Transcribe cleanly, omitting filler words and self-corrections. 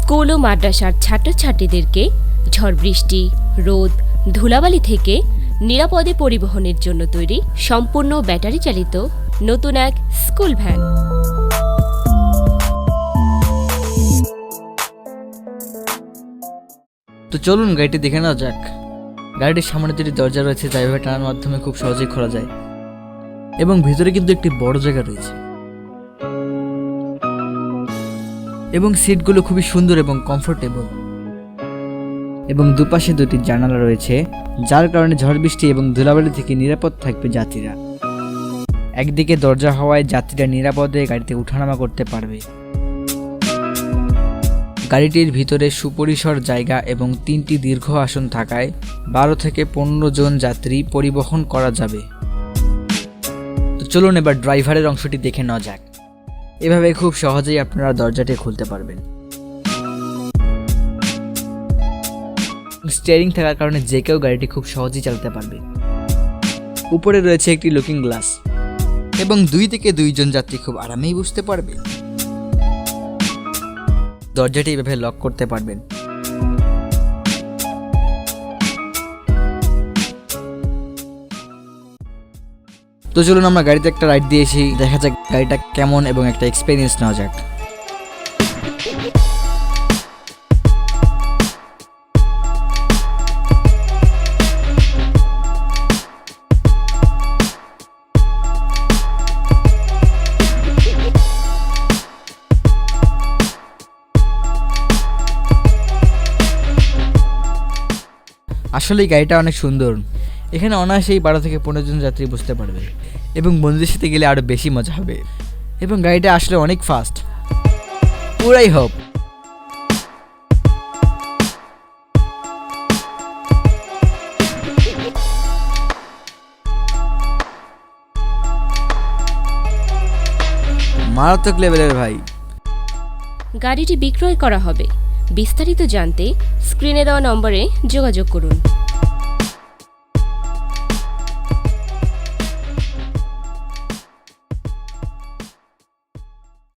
School ও মাদ্রাসার ছাত্রছাত্রীদেরকে ঝড় বৃষ্টি, রোদ, ধুলাবালি থেকে নিরাপদে পরিবহনের জন্য তৈরি সম্পূর্ণ ব্যাটারি চালিত নতুন এক স্কুল ভ্যান। তো চলুন গাড়িটি দেখে নেওয়া যাক। গাড়িটির সামনে দুটি দরজা রয়েছে, যা এভাবে টানার মাধ্যমে খুব সহজেই খোলা যায় এবং ভিতরে কিন্তু একটি বড় জায়গা রয়েছে এবং সিটগুলো খুবই সুন্দর এবং কমফোর্টেবল এবং দুপাশে দুটি জানালা রয়েছে, যার কারণে ঝড় বৃষ্টি এবং ধুলাবালি থেকে নিরাপদ থাকবে যাত্রীরা। একদিকে দরজা হওয়ায় যাত্রীরা নিরাপদে গাড়িতে ওঠানামা করতে পারবে। গাড়িটির ভিতরে সুপরিসর জায়গা এবং 3টি দীর্ঘ আসন থাকায় 12 থেকে 15 জন যাত্রী পরিবহন করা যাবে। তো চলুন এবার ড্রাইভারের অংশটি দেখে নেওয়া যাক। এভাবে খুব সহজেই আপনারা দরজাটি খুলতে পারবেন। স্টিয়ারিং থাকার কারণে যে কেউ গাড়িটি খুব সহজেই চালাতে পারবে। উপরে রয়েছে একটি লুকিং গ্লাস এবং 2 থেকে 2 জন যাত্রী খুব আরামেই বসতে পারবে। দরজাটি এভাবে লক করতে পারবেন। তো চলুন আমরা গাড়িতে একটা রাইড দিয়ে এসে দেখা যাক গাড়িটা কেমন এবং একটা এক্সপিরিয়েন্স নেওয়া যাক। আসলে এই গাড়িটা অনেক সুন্দর। এখানে অনায়াসেই 12 থেকে 15 জন যাত্রী বসতে পারবে এবং বন্ধুদের সাথে গেলে আরও বেশি মজা হবে এবং গাড়িটা আসলে অনেক ফাস্ট, পুরাই হোপ। মারাত্মক লেভেলের ভাই। গাড়িটি বিক্রয় করা হবে। বিস্তারিত জানতে স্ক্রিনে দেওয়া নম্বরে যোগাযোগ করুন।